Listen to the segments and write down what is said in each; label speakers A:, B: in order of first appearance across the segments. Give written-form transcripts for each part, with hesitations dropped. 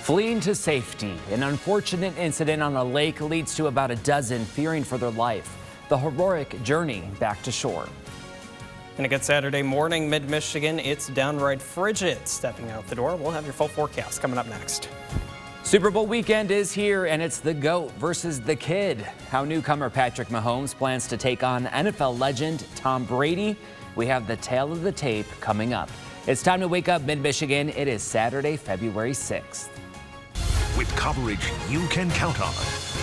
A: Fleeing to safety. An unfortunate incident on a lake leads to about a dozen fearing for their life. The heroic journey back to shore.
B: And a good Saturday morning, mid-Michigan. It's downright frigid stepping out the door. We'll have your full forecast coming up next.
A: Super Bowl weekend is here, and it's the GOAT versus the kid. How newcomer Patrick Mahomes plans to take on NFL legend Tom Brady. We have the tale of the tape coming up. It's time to wake up mid-Michigan. It is Saturday, February 6th.
C: With coverage you can count on,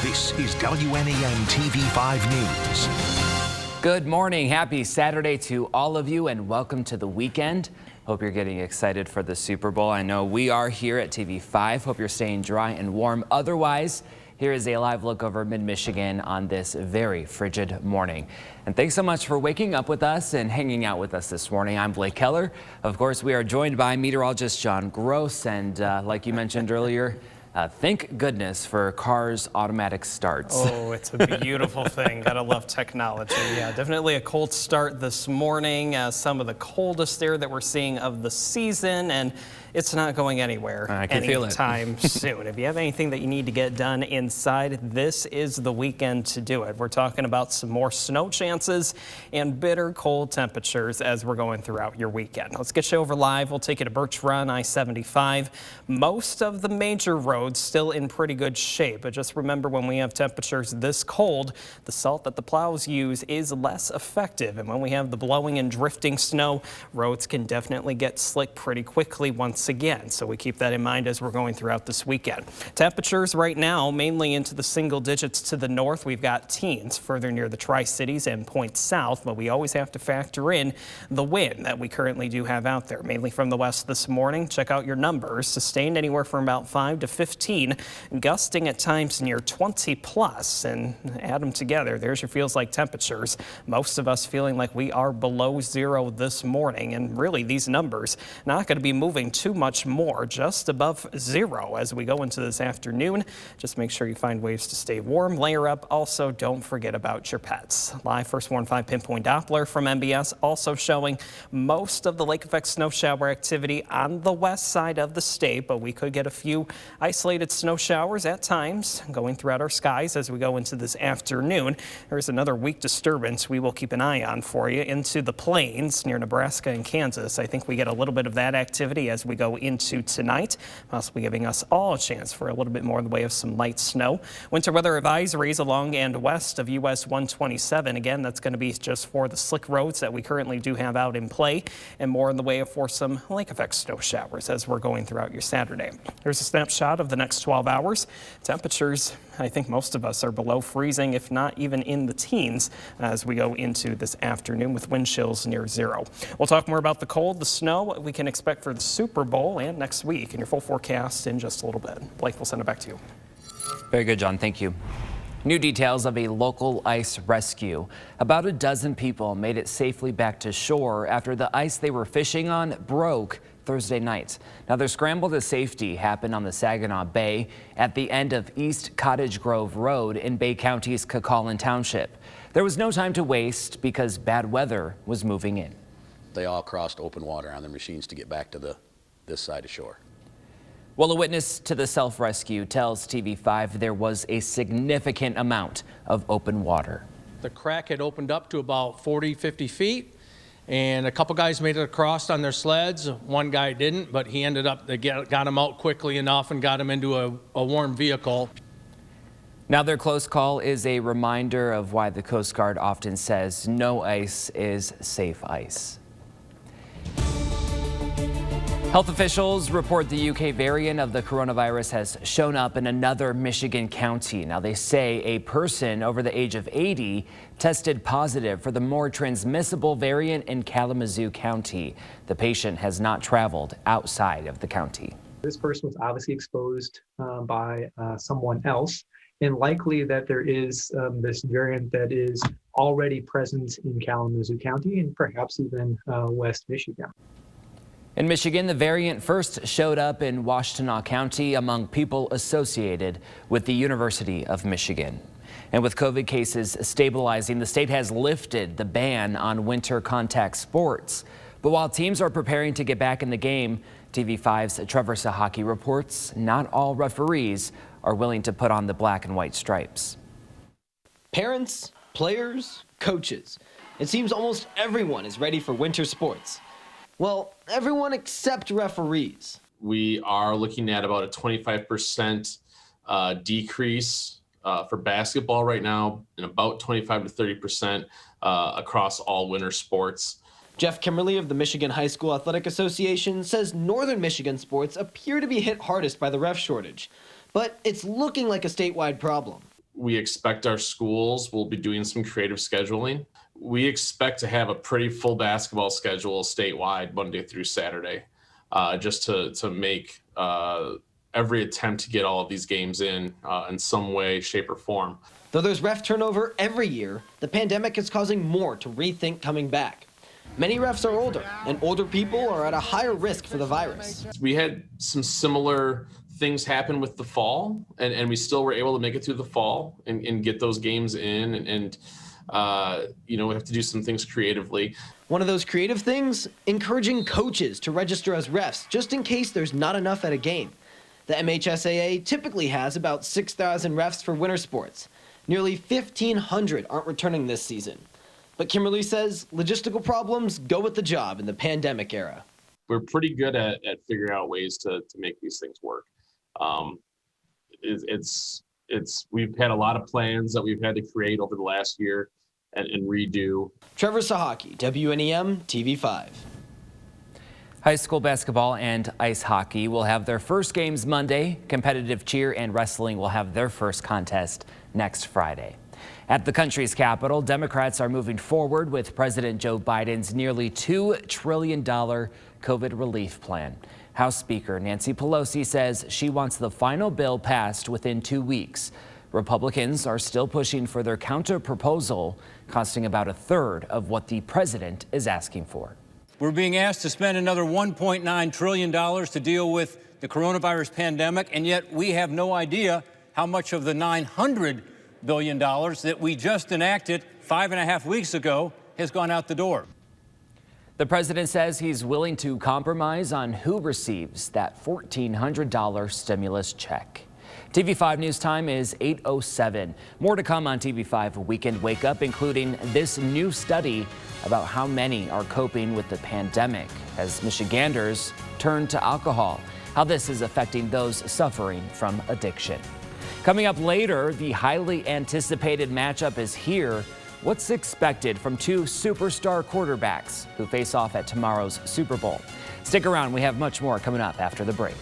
C: this is WNEMTV5 News.
A: Good morning. Happy Saturday to all of you, and welcome to the weekend. Hope you're getting excited for the Super Bowl. I know we are here at TV5. Hope you're staying dry and warm. Otherwise, here is a live look over mid-Michigan on this very frigid morning. And thanks so much for waking up with us and hanging out with us this morning. I'm Blake Keller. Of course, we are joined by meteorologist John Gross. And like you mentioned earlier, thank goodness for cars automatic starts.
B: Oh, it's a beautiful thing. Gotta love technology. Yeah, definitely a cold start this morning. Some of the coldest air that we're seeing of the season, and it's not going anywhere anytime soon. If you have anything that you need to get done inside, this is the weekend to do it. We're talking about some more snow chances and bitter cold temperatures as we're going throughout your weekend. Let's get you over live. We'll take you to Birch Run, I-75. Most of the major roads still in pretty good shape, but just remember, when we have temperatures this cold, the salt that the plows use is less effective. And when we have the blowing and drifting snow, roads can definitely get slick pretty quickly once again. So we keep that in mind as we're going throughout this weekend. Temperatures right now mainly into the single digits to the north. We've got teens further near the Tri-Cities and points south, but we always have to factor in the wind that we currently do have out there, mainly from the west this morning. Check out your numbers. Sustained anywhere from about 5 to 15, gusting at times near 20 plus, and add them together. There's your feels like temperatures. Most of us feeling like we are below zero this morning, and really these numbers not going to be moving too much more, just above zero as we go into this afternoon. Just make sure you find ways to stay warm, layer up. Also, don't forget about your pets. Live first warn 5 pinpoint Doppler from MBS also showing most of the lake effect snow shower activity on the west side of the state, but we could get a few isolated snow showers at times going throughout our skies as we go into this afternoon. There's another weak disturbance we will keep an eye on for you into the plains near Nebraska and Kansas. I think we get a little bit of that activity as we go into tonight, possibly giving us all a chance for a little bit more in the way of some light snow. Winter weather advisories along and west of US 127. Again, that's going to be just for the slick roads that we currently do have out in play, and more in the way of for some lake effect snow showers as we're going throughout your Saturday. Here's a snapshot of the next 12 hours. Temperatures, I think most of us are below freezing, if not even in the teens, as we go into this afternoon with wind chills near zero. We'll talk more about the cold, the snow, what we can expect for the Super Bowl and next week, and your full forecast in just a little bit. Blake, we'll send it back to you.
A: Very good, John. Thank you. New details of a local ice rescue. About a dozen people made it safely back to shore after the ice they were fishing on broke Thursday night. Now, their scramble to safety happened on the Saginaw Bay at the end of East Cottage Grove Road in Bay County's Cucaulin Township. There was no time to waste because bad weather was moving in.
D: They all crossed open water on their machines to get back to this side of shore.
A: Well, a witness to the self-rescue tells TV5 there was a significant amount of open water.
E: The crack had opened up to about 40, 50 feet, and a couple guys made it across on their sleds. One guy didn't, but he ended up, they got him out quickly enough and got him into a warm vehicle.
A: Now, their close call is a reminder of why the Coast Guard often says no ice is safe ice. Health officials report the UK variant of the coronavirus has shown up in another Michigan county. Now, they say a person over the age of 80 tested positive for the more transmissible variant in Kalamazoo County. The patient has not traveled outside of the county.
F: This person was obviously exposed by someone else, and likely that there is this variant that is already present in Kalamazoo County and perhaps even West Michigan.
A: In Michigan, the variant first showed up in Washtenaw County among people associated with the University of Michigan. And with COVID cases stabilizing, the state has lifted the ban on winter contact sports. But while teams are preparing to get back in the game, TV5's Trevor Sahaki reports not all referees are willing to put on the black and white stripes.
G: Parents, players, coaches. It seems almost everyone is ready for winter sports. Well, everyone except referees.
H: We are looking at about a 25% decrease for basketball right now, and about 25 to 30% across all winter sports.
G: Jeff Kimberly of the Michigan High School Athletic Association says northern Michigan sports appear to be hit hardest by the ref shortage, but it's looking like a statewide problem.
H: We expect our schools will be doing some creative scheduling. We expect to have a pretty full basketball schedule statewide Monday through Saturday, just to make every attempt to get all of these games in some way, shape, or form.
G: Though there's ref turnover every year, the pandemic is causing more to rethink coming back. Many refs are older, and older people are at a higher risk for the virus.
H: We had some similar things happen with the fall, and we still were able to make it through the fall and get those games in, and we have to do some things creatively.
G: One of those creative things, encouraging coaches to register as refs just in case there's not enough at a game. The MHSAA typically has about 6,000 refs for winter sports. Nearly 1,500 aren't returning this season. But Kimberly says logistical problems go with the job in the pandemic era.
H: We're pretty good at figuring out ways to make these things work. We've had a lot of plans that we've had to create over the last year and redo.
G: Trevor Sahaki, WNEMTV5.
A: High school basketball and ice hockey will have their first games Monday. Competitive cheer and wrestling will have their first contest next Friday. At the country's capital, Democrats are moving forward with President Joe Biden's nearly $2 trillion COVID relief plan. House Speaker Nancy Pelosi says she wants the final bill passed within 2 weeks. Republicans are still pushing for their counter proposal, costing about a third of what the president is asking for.
I: We're being asked to spend another $1.9 trillion to deal with the coronavirus pandemic, and yet we have no idea how much of the $900 billion that we just enacted 5.5 weeks ago has gone out the door.
A: The president says he's willing to compromise on who receives that $1,400 stimulus check. TV5 News time is 8:07. More to come on TV5 Weekend Wake Up, including this new study about how many are coping with the pandemic as Michiganders turn to alcohol, how this is affecting those suffering from addiction. Coming up later, the highly anticipated matchup is here. What's expected from two superstar quarterbacks who face off at tomorrow's Super Bowl? Stick around. We have much more coming up after the break.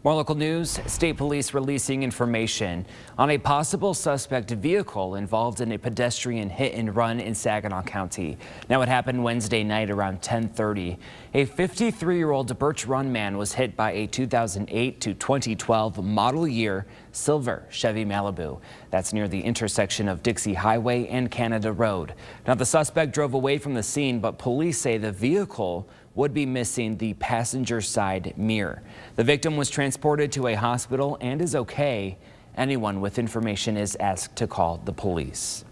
A: More local news, state police releasing information on a possible suspect vehicle involved in a pedestrian hit and run in Saginaw County. Now, it happened Wednesday night around 10:30. A 53-year-old Birch Run man was hit by a 2008 to 2012 model year silver Chevy Malibu. That's near the intersection of Dixie Highway and Canada Road. Now, the suspect drove away from the scene, but police say the vehicle would be missing the passenger side mirror. The victim was transported to a hospital and is okay. Anyone with information is asked to call the police.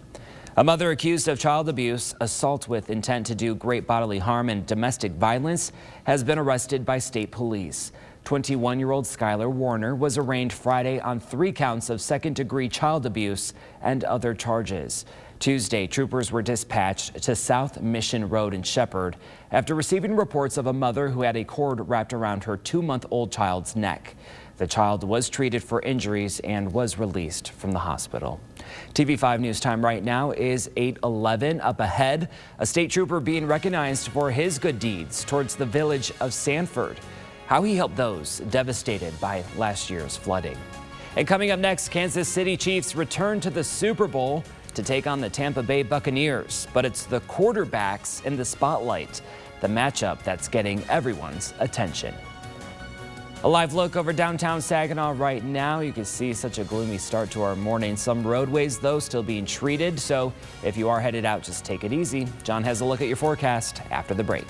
A: A mother accused of child abuse, assault with intent to do great bodily harm, and domestic violence has been arrested by state police. 21-year-old Skylar Warner was arraigned Friday on 3 counts of second-degree child abuse and other charges. Tuesday, troopers were dispatched to South Mission Road in Shepherd after receiving reports of a mother who had a cord wrapped around her 2-month-old child's neck. The child was treated for injuries and was released from the hospital. TV5 News time right now is 8:11. Up ahead, a state trooper being recognized for his good deeds towards the village of Sanford. How he helped those devastated by last year's flooding. And coming up next, Kansas City Chiefs return to the Super Bowl to take on the Tampa Bay Buccaneers. But it's the quarterbacks in the spotlight, the matchup that's getting everyone's attention. A live look over downtown Saginaw right now. You can see such a gloomy start to our morning. Some roadways, though, still being treated. So if you are headed out, just take it easy. John has a look at your forecast after the break.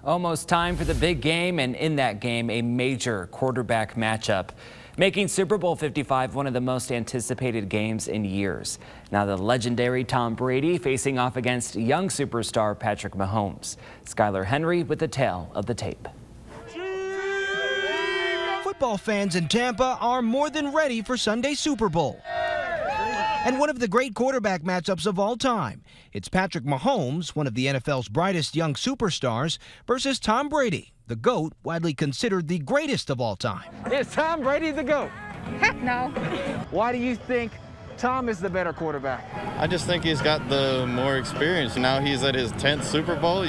A: Almost time for the big game, and in that game, a major quarterback matchup. making Super Bowl 55 one of the most anticipated games in years. Now the legendary Tom Brady facing off against young superstar Patrick Mahomes. Skylar Henry with the tale of the tape.
J: Football fans in Tampa are more than ready for Sunday's Super Bowl. And one of the great quarterback matchups of all time. It's Patrick Mahomes, one of the NFL's brightest young superstars, versus Tom Brady, the GOAT, widely considered the greatest of all time.
K: Is Tom Brady the GOAT?
L: Heck no.
K: Why do you think Tom is the better quarterback?
M: I just think he's got the more experience. Now he's at his 10th Super Bowl,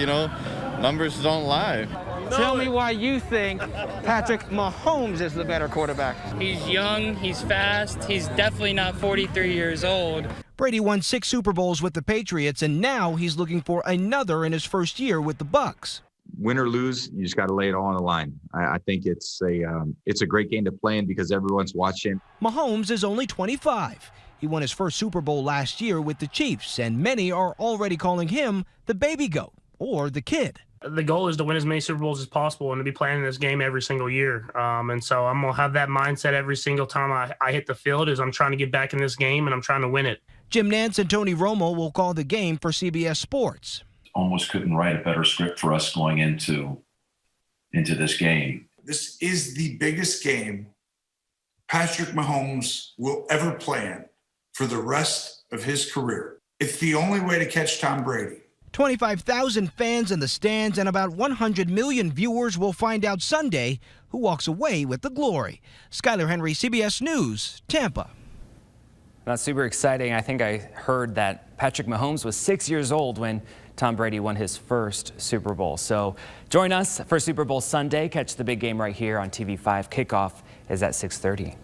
M: numbers don't lie.
K: Tell me why you think Patrick Mahomes is the better quarterback.
N: He's young, he's fast, he's definitely not 43 years old.
J: Brady won 6 Super Bowls with the Patriots, and now he's looking for another in his first year with the Bucs.
O: Win or lose, you just got to lay it all on the line. I think it's a great game to play in because everyone's watching.
J: Mahomes is only 25. He won his first Super Bowl last year with the Chiefs, and many are already calling him the baby GOAT or the kid.
P: The goal is to win as many Super Bowls as possible and to be playing this game every single year. And so I'm going to have that mindset every single time I hit the field is I'm trying to get back in this game and I'm trying to win it.
J: Jim Nantz and Tony Romo will call the game for CBS Sports.
Q: Almost couldn't write a better script for us going into this game.
R: This is the biggest game Patrick Mahomes will ever play in for the rest of his career. It's the only way to catch Tom Brady.
J: 25,000 fans in the stands and about 100 million viewers will find out Sunday who walks away with the glory. Skylar Henry, CBS News, Tampa.
A: That's super exciting. I think I heard that Patrick Mahomes was 6 years old when Tom Brady won his first Super Bowl. So join us for Super Bowl Sunday. Catch the big game right here on TV5. Kickoff is at 6:30.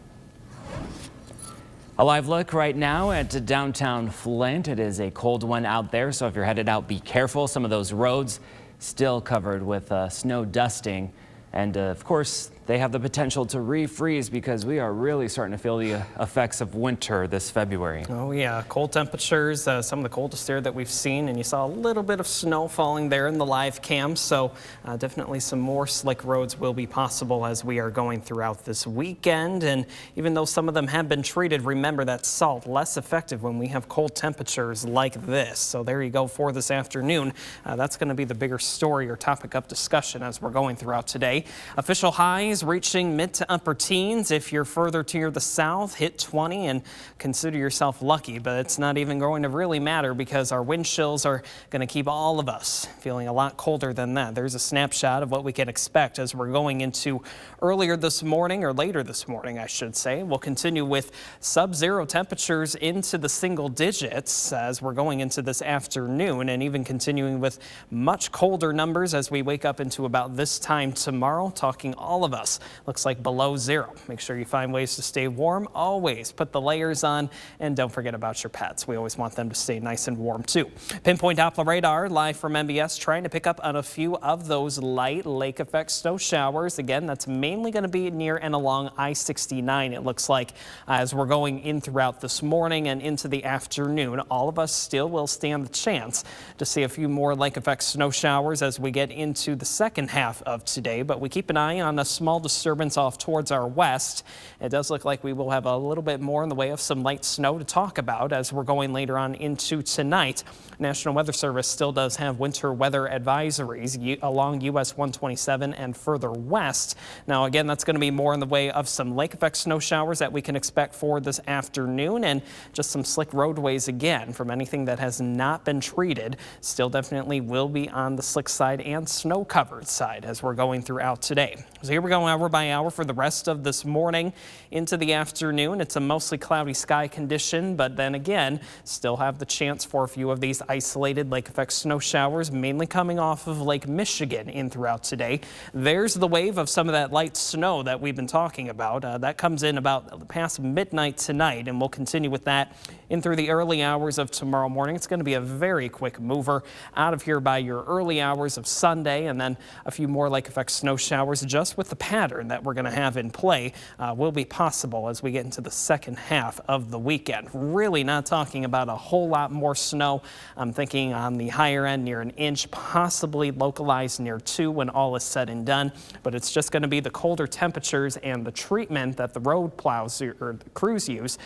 A: A live look right now at downtown Flint. It is a cold one out there, so if you're headed out, be careful. Some of those roads still covered with snow dusting. And of course, they have the potential to refreeze because we are really starting to feel the effects of winter this February.
B: Oh yeah, cold temperatures, some of the coldest air that we've seen, and you saw a little bit of snow falling there in the live cam, so definitely some more slick roads will be possible as we are going throughout this weekend. And even though some of them have been treated, remember that salt less effective when we have cold temperatures like this. So there you go for this afternoon. That's going to be the bigger story or topic of discussion as we're going throughout today. Official highs reaching mid to upper teens. If you're further to the south, hit 20 and consider yourself lucky, but it's not even going to really matter because our wind chills are going to keep all of us feeling a lot colder than that. There's a snapshot of what we can expect as we're going into earlier this morning, or later this morning, I should say. We'll continue with sub-zero temperatures into the single digits as we're going into this afternoon, and even continuing with much colder numbers as we wake up into about this time tomorrow, talking all of us. Looks like below zero. Make sure you find ways to stay warm. Always put the layers on, and don't forget about your pets. We always want them to stay nice and warm too. Pinpoint Doppler radar live from MBS trying to pick up on a few of those light lake effect snow showers. Again, that's mainly going to be near and along I-69. It looks like as we're going in throughout this morning and into the afternoon, all of us still will stand the chance to see a few more lake effect snow showers as we get into the second half of today. But we keep an eye on a small disturbance off towards our west. It does look like we will have a little bit more in the way of some light snow to talk about as we're going later on into tonight. National Weather Service still does have winter weather advisories along US 127 and further west. Now again, that's going to be more in the way of some lake effect snow showers that we can expect for this afternoon, and just some slick roadways again from anything that has not been treated. Still definitely will be on the slick side and snow covered side as we're going throughout today. So here we go hour by hour for the rest of this morning into the afternoon. It's a mostly cloudy sky condition, but then again, still have the chance for a few of these isolated lake effect snow showers, mainly coming off of Lake Michigan in throughout today. There's the wave of some of that light snow that we've been talking about. That comes in about past midnight tonight, and we'll continue with that in through the early hours of tomorrow morning. It's going to be a very quick mover out of here by your early hours of Sunday, and then a few more lake effect snow showers just with the pattern that we're going to have in play will be possible as we get into the second half of the weekend. Really not talking about a whole lot more snow. I'm thinking on the higher end near an inch, possibly localized near 2 when all is said and done. But it's just going to be the colder temperatures and the treatment that the road plows or the crews use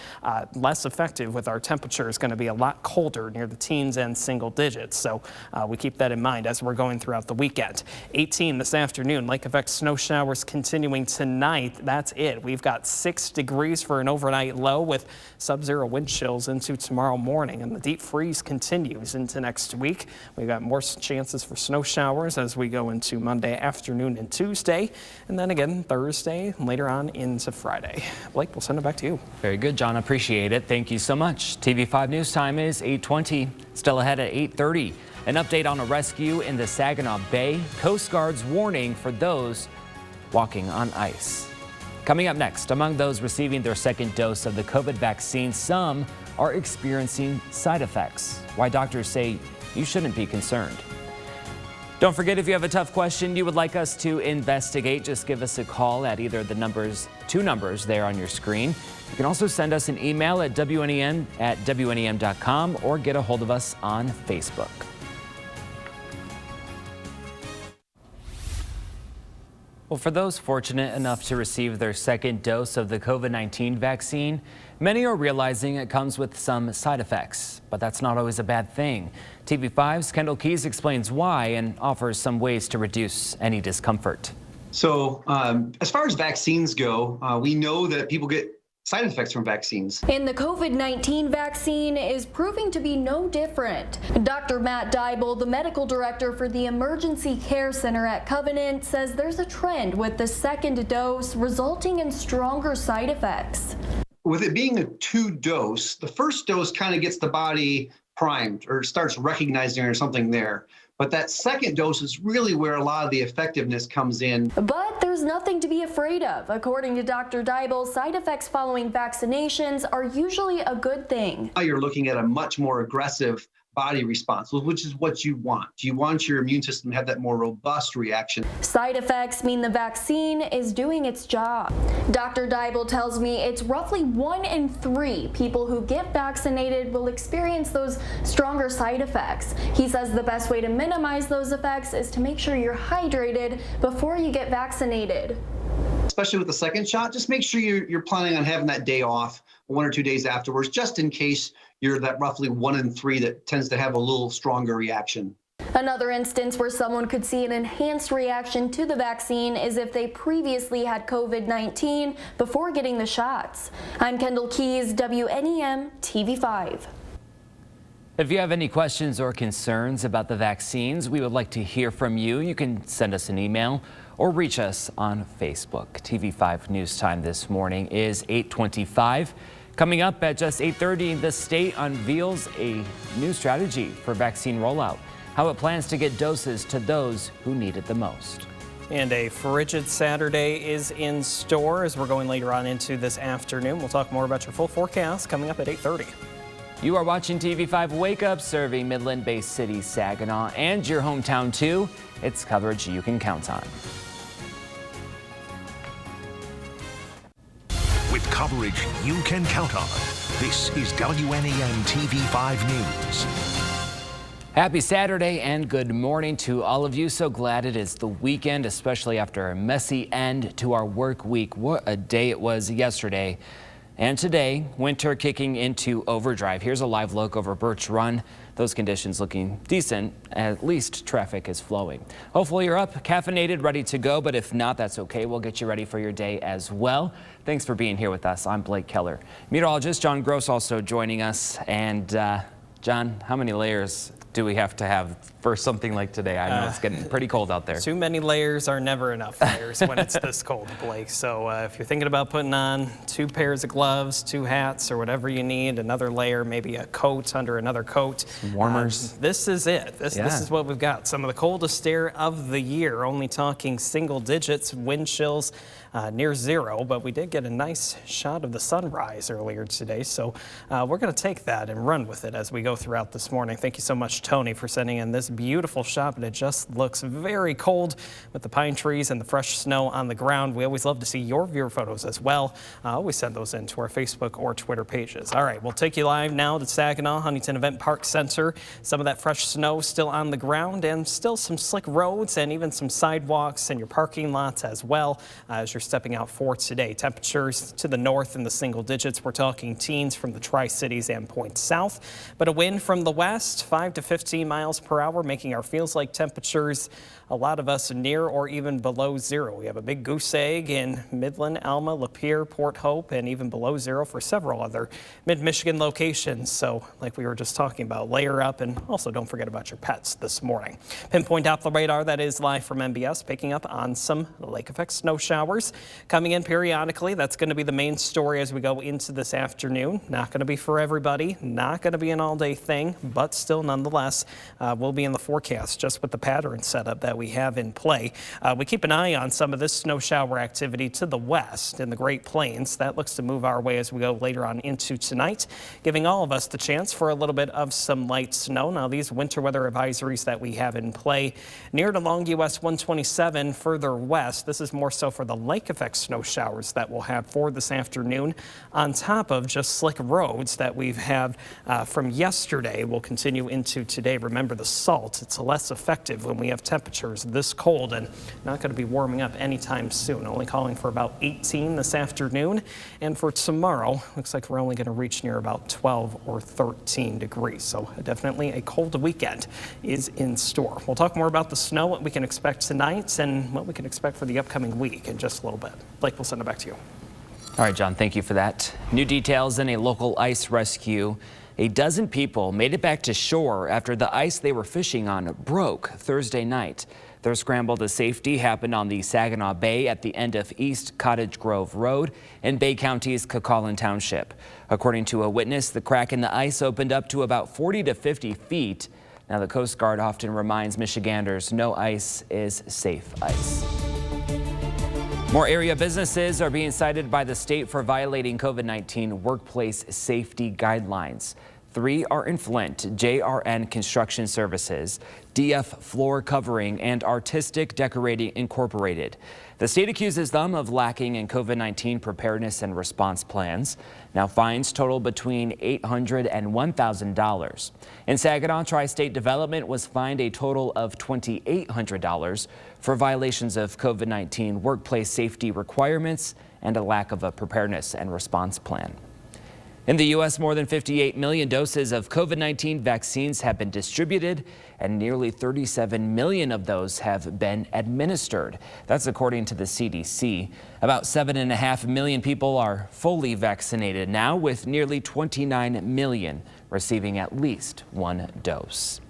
B: less effective with our temperatures. Going to be a lot colder near the teens and single digits. So we keep that in mind as we're going throughout the weekend. 18 this afternoon, lake effect snow showers continuing tonight. That's it. We've got 6 degrees for an overnight low with sub-zero wind chills into tomorrow morning, and the deep freeze continues into next week. We've got more chances for snow showers as we go into Monday afternoon and Tuesday, and then again Thursday, later on into Friday. Blake, we'll send it back to you.
A: Very good, John. Appreciate it. Thank you so much. TV5 News time is 8:20. Still ahead at 8:30. An update on a rescue in the Saginaw Bay. Coast Guard's warning for those walking on ice. Coming up next, among those receiving their second dose of the COVID vaccine, some are experiencing side effects. Why doctors say you shouldn't be concerned. Don't forget, if you have a tough question you would like us to investigate, just give us a call at either the two numbers there on your screen. You can also send us an email at WNEM@WNEM.com or get a hold of us on Facebook. Well, for those fortunate enough to receive their second dose of the COVID-19 vaccine, many are realizing it comes with some side effects, but that's not always a bad thing. TV5's Kendall Keys explains why and offers some ways to reduce any discomfort.
L: So as far as vaccines go, we know that people get side effects from vaccines.
S: And the COVID-19 vaccine is proving to be no different. Dr. Matt Dybel, the medical director for the Emergency Care Center at Covenant, says there's a trend with the second dose resulting in stronger side effects.
L: With it being a 2-dose, the first dose kind of gets the body primed or starts recognizing there's something there. But that second dose is really where a lot of the effectiveness comes in.
S: But there's nothing to be afraid of. According to Dr. Dybel, side effects following vaccinations are usually a good thing.
L: Now you're looking at a much more aggressive body response, which is what you want. You want your immune system to have that more robust reaction.
S: Side effects mean the vaccine is doing its job. Dr. Dybel tells me it's roughly 1 in 3 people who get vaccinated will experience those stronger side effects. He says the best way to minimize those effects is to make sure you're hydrated before you get vaccinated.
L: Especially with the second shot, just make sure you're planning on having that day off 1 or 2 days afterwards, just in case you're that roughly 1 in 3 that tends to have a little stronger reaction.
S: Another instance where someone could see an enhanced reaction to the vaccine is if they previously had COVID-19 before getting the shots. I'm Kendall Keys, WNEM TV5.
A: If you have any questions or concerns about the vaccines, we would like to hear from you. You can send us an email or reach us on Facebook. TV5 News time this morning is 8:25. Coming up at just 8:30, the state unveils a new strategy for vaccine rollout, how it plans to get doses to those who need it the most.
B: And a frigid Saturday is in store as we're going later on into this afternoon. We'll talk more about your full forecast coming up at 8:30.
A: You are watching TV5 Wake Up, serving Midland-based city Saginaw and your hometown too. It's coverage you can count on.
C: With coverage you can count on, this is WNEM TV5 News.
A: Happy Saturday and good morning to all of you. So glad it is the weekend, especially after a messy end to our work week. What a day it was yesterday. And today, winter kicking into overdrive. Here's a live look over Birch Run. Those conditions looking decent. At least traffic is flowing. Hopefully you're up, caffeinated, ready to go. But if not, that's okay. We'll get you ready for your day as well. Thanks for being here with us. I'm Blake Keller. Meteorologist John Gross also joining us. And John, how many layers do we have to have for something like today? I know it's getting pretty cold out there.
B: Too many layers are never enough layers when it's this cold, Blake. So if you're thinking about putting on 2 pairs of gloves, 2 hats, or whatever you need, another layer, maybe a coat under another coat.
A: Some warmers.
B: This is it. This is what we've got. Some of the coldest air of the year, only talking single digits, wind chills near zero, but we did get a nice shot of the sunrise earlier today. So we're going to take that and run with it as we go throughout this morning. Thank you so much, Tony, for sending in this beautiful shot, but it just looks very cold with the pine trees and the fresh snow on the ground. We always love to see your viewer photos as well. Always send those in to our Facebook or Twitter pages. All right, we'll take you live now to Saginaw Huntington Event Park Center. Some of that fresh snow still on the ground and still some slick roads and even some sidewalks and your parking lots as well as you're stepping out for today. Temperatures to the north in the single digits. We're talking teens from the Tri-Cities and points south, but a wind from the west, 5 to 15 miles per hour, making our feels like temperatures, a lot of us near or even below zero. We have a big goose egg in Midland, Alma, Lapeer, Port Hope, and even below zero for several other mid-Michigan locations. So like we were just talking about, layer up, and also don't forget about your pets this morning. Pinpoint out the radar that is live from MBS, picking up on some lake effect snow showers coming in periodically. That's going to be the main story as we go into this afternoon. Not going to be for everybody, not going to be an all-day thing, but still nonetheless will be in the forecast just with the pattern setup that we have in play. We keep an eye on some of this snow shower activity to the west in the Great Plains. That looks to move our way as we go later on into tonight, giving all of us the chance for a little bit of some light snow. Now, these winter weather advisories that we have in play near to along US 127 further west, this is more so for the lake effect snow showers that we'll have for this afternoon, on top of just slick roads that we've had from yesterday will continue into today. Remember, the salt, it's less effective when we have temperatures this cold and not going to be warming up anytime soon. Only calling for about 18 this afternoon, and for tomorrow looks like we're only going to reach near about 12 or 13 degrees. So definitely a cold weekend is in store. We'll talk more about the snow, what we can expect tonight, and what we can expect for the upcoming week in just a little bit. Blake, we'll send it back to you.
A: All right, John, thank you for that. New details in a local ice rescue. A dozen people made it back to shore after the ice they were fishing on broke Thursday night. Their scramble to safety happened on the Saginaw Bay at the end of East Cottage Grove Road in Bay County's Cucaulin Township. According to a witness, the crack in the ice opened up to about 40 to 50 feet. Now, the Coast Guard often reminds Michiganders no ice is safe ice. More area businesses are being cited by the state for violating COVID-19 workplace safety guidelines. 3 are in Flint: JRN Construction Services, DF Floor Covering, and Artistic Decorating Incorporated. The state accuses them of lacking in COVID-19 preparedness and response plans. Now, fines total between $800 and $1,000. In Saginaw, Tri-State Development was fined a total of $2,800 for violations of COVID-19 workplace safety requirements and a lack of a preparedness and response plan. In the U.S., more than 58 million doses of COVID-19 vaccines have been distributed, and nearly 37 million of those have been administered. That's according to the CDC. About 7.5 million people are fully vaccinated now, with nearly 29 million receiving at least 1 dose.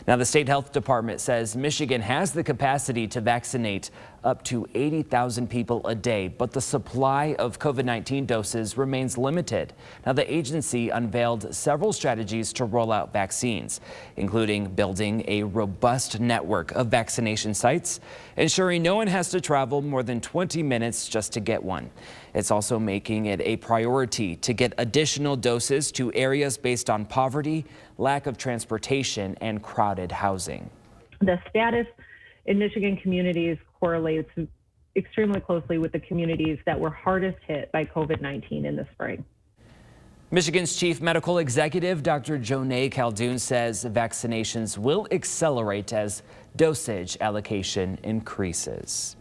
A: Now, the state health department says Michigan has the capacity to vaccinate up to 80,000 people a day, but the supply of COVID-19 doses remains limited. Now, the agency unveiled several strategies to roll out vaccines, including building a robust network of vaccination sites, ensuring no one has to travel more than 20 minutes just to get one. It's also making it a priority to get additional doses to areas based on poverty, lack of transportation, and crowded housing.
T: The status in Michigan communities correlates extremely closely with the communities that were hardest hit by COVID-19 in the spring.
A: Michigan's chief medical executive, Dr. Jonae Caldoun, says vaccinations will accelerate as dosage allocation increases.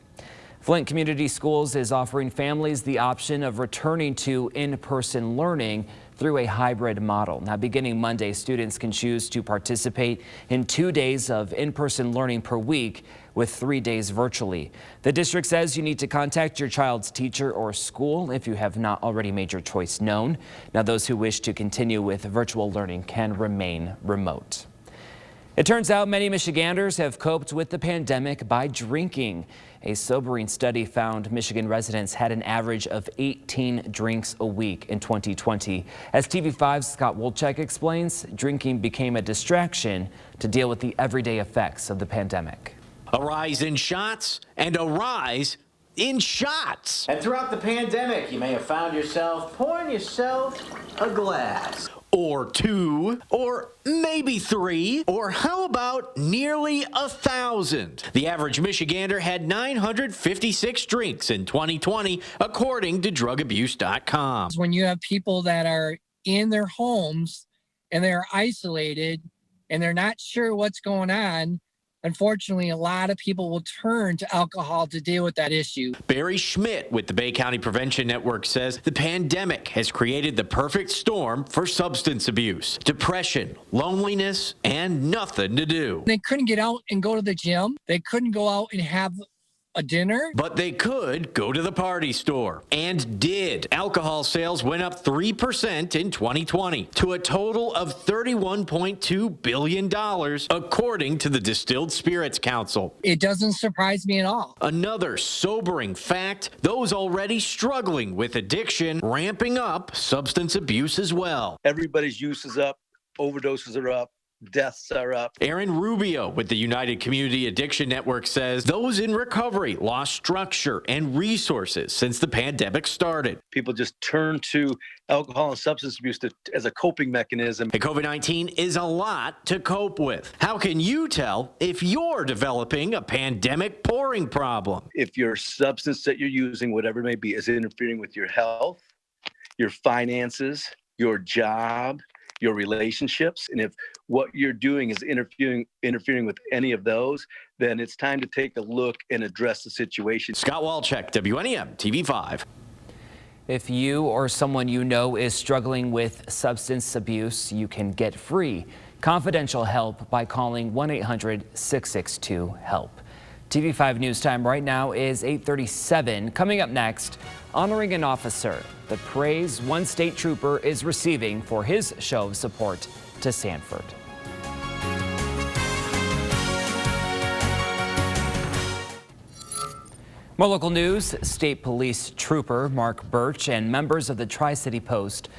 A: Flint Community Schools is offering families the option of returning to in-person learning through a hybrid model. Now, beginning Monday, students can choose to participate in 2 days of in-person learning per week, with 3 days virtually. The district says you need to contact your child's teacher or school if you have not already made your choice known. Now, those who wish to continue with virtual learning can remain remote. It turns out many Michiganders have coped with the pandemic by drinking. A sobering study found Michigan residents had an average of 18 drinks a week in 2020. As TV5's Scott Wolchek explains, drinking became a distraction to deal with the everyday effects of the pandemic.
U: A rise in shots and a rise in shots.
V: And throughout the pandemic, you may have found yourself pouring yourself a glass.
U: Or 2, or maybe 3, or how about nearly 1,000? The average Michigander had 956 drinks in 2020, according to drugabuse.com.
W: When you have people that are in their homes and they're isolated and they're not sure what's going on, unfortunately, a lot of people will turn to alcohol to deal with that issue.
U: Barry Schmidt with the Bay County Prevention Network says the pandemic has created the perfect storm for substance abuse, depression, loneliness, and nothing to do.
W: They couldn't get out and go to the gym. They couldn't go out and have a dinner.
U: But they could go to the party store, and did. Alcohol sales went up 3% in 2020 to a total of $31.2 billion, according to the Distilled Spirits Council.
W: It doesn't surprise me at all.
U: Another sobering fact, those already struggling with addiction ramping up substance abuse as well.
X: Everybody's use is up, overdoses are up. Deaths are up.
U: Aaron Rubio with the United Community Addiction Network says those in recovery lost structure and resources since the pandemic started.
X: People just turn to alcohol and substance abuse as a coping mechanism.
U: And COVID-19 is a lot to cope with. How can you tell if you're developing a pandemic pouring problem?
X: If your substance that you're using, whatever it may be, is interfering with your health, your finances, your job, your relationships, and if what you're doing is interfering with any of those, then it's time to take a look and address the situation.
U: Scott Walczek, WNEMTV5.
A: If you or someone you know is struggling with substance abuse, you can get free confidential help by calling 1-800-662-HELP. TV5 News time right now is 8:37. Coming up next, honoring an officer, the praise one state trooper is receiving for his show of support to Sanford. More local news, State Police Trooper Mark Birch and members of the Tri-City Post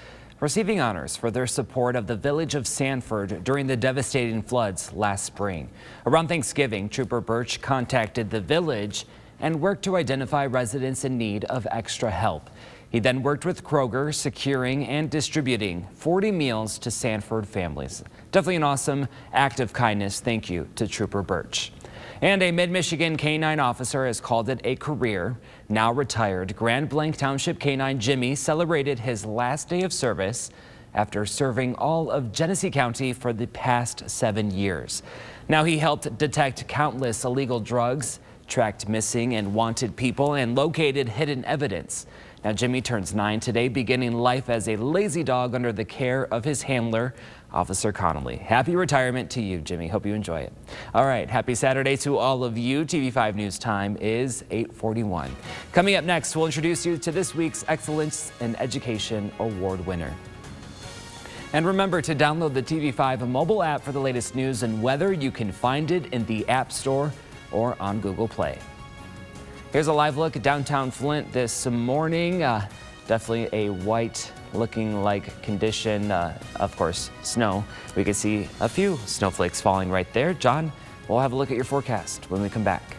A: receiving honors for their support of the village of Sanford during the devastating floods last spring. Around Thanksgiving, Trooper Birch contacted the village and worked to identify residents in need of extra help. He then worked with Kroger, securing and distributing 40 meals to Sanford families. Definitely an awesome act of kindness. Thank you to Trooper Birch. And a Mid-Michigan K-9 officer has called it a career. Now retired Grand Blanc Township K-9 Jimmy celebrated his last day of service after serving all of Genesee County for the past 7 years. Now he helped detect countless illegal drugs, tracked missing and wanted people, and located hidden evidence. Now Jimmy turns 9 today, beginning life as a lazy dog under the care of his handler, Officer Connolly. Happy retirement to you, Jimmy. Hope you enjoy it. All right, happy Saturday to all of you. TV5 News time is 8:41. Coming up next, we'll introduce you to this week's Excellence in Education Award winner. And remember to download the TV5 mobile app for the latest news and weather. You can find it in the App Store or on Google Play. Here's a live look at downtown Flint this morning. Definitely a white looking like condition. Of course, snow. We can see a few snowflakes falling right there. John, we'll have a look at your forecast when we come back.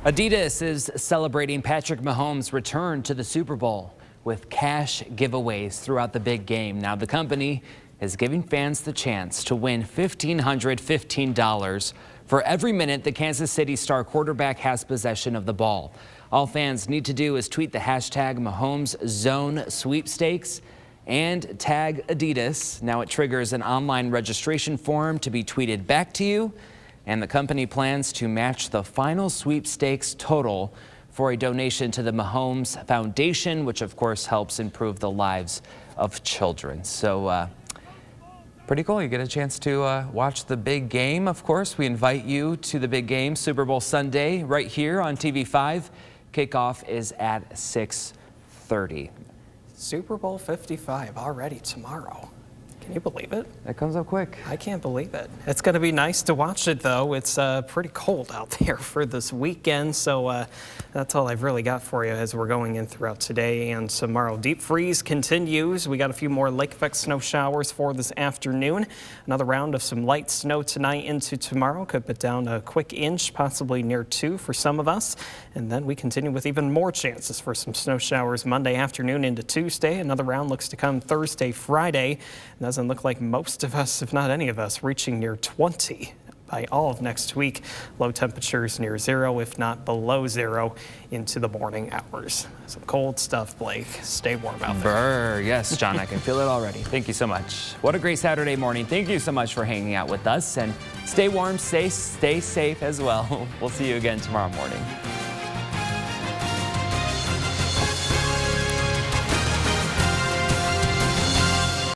A: Adidas is celebrating Patrick Mahomes' return to the Super Bowl with cash giveaways throughout the big game. Now the company is giving fans the chance to win $1,515 for every minute the Kansas City star quarterback has possession of the ball. All fans need to do is tweet the hashtag Mahomes Zone Sweepstakes and tag Adidas. Now it triggers an online registration form to be tweeted back to you, and the company plans to match the final sweepstakes total for a donation to the Mahomes Foundation, which of course helps improve the lives of children. So pretty cool. You get a chance to watch the big game. Of course, we invite you to the big game, Super Bowl Sunday, right here on TV5. Kickoff is at 6:30.
B: Super Bowl 55 already tomorrow. Can you believe it?
A: That comes up quick.
B: I can't believe it. It's going to be nice to watch it, though. It's pretty cold out there for this weekend, so that's all I've really got for you as we're going in throughout today and tomorrow. Deep freeze continues. We got a few more lake effect snow showers for this afternoon. Another round of some light snow tonight into tomorrow. Could put down a quick inch, possibly near 2 for some of us. And then we continue with even more chances for some snow showers Monday afternoon into Tuesday. Another round looks to come Thursday, Friday. It doesn't look like most of us, if not any of us, reaching near 20 by all of next week. Low temperatures near 0, if not below 0, into the morning hours. Some cold stuff, Blake. Stay warm out there.
A: Yes, John, I can feel it already. Thank you so much. What a great Saturday morning. Thank you so much for hanging out with us, and stay warm, stay safe as well. We'll see you again tomorrow morning.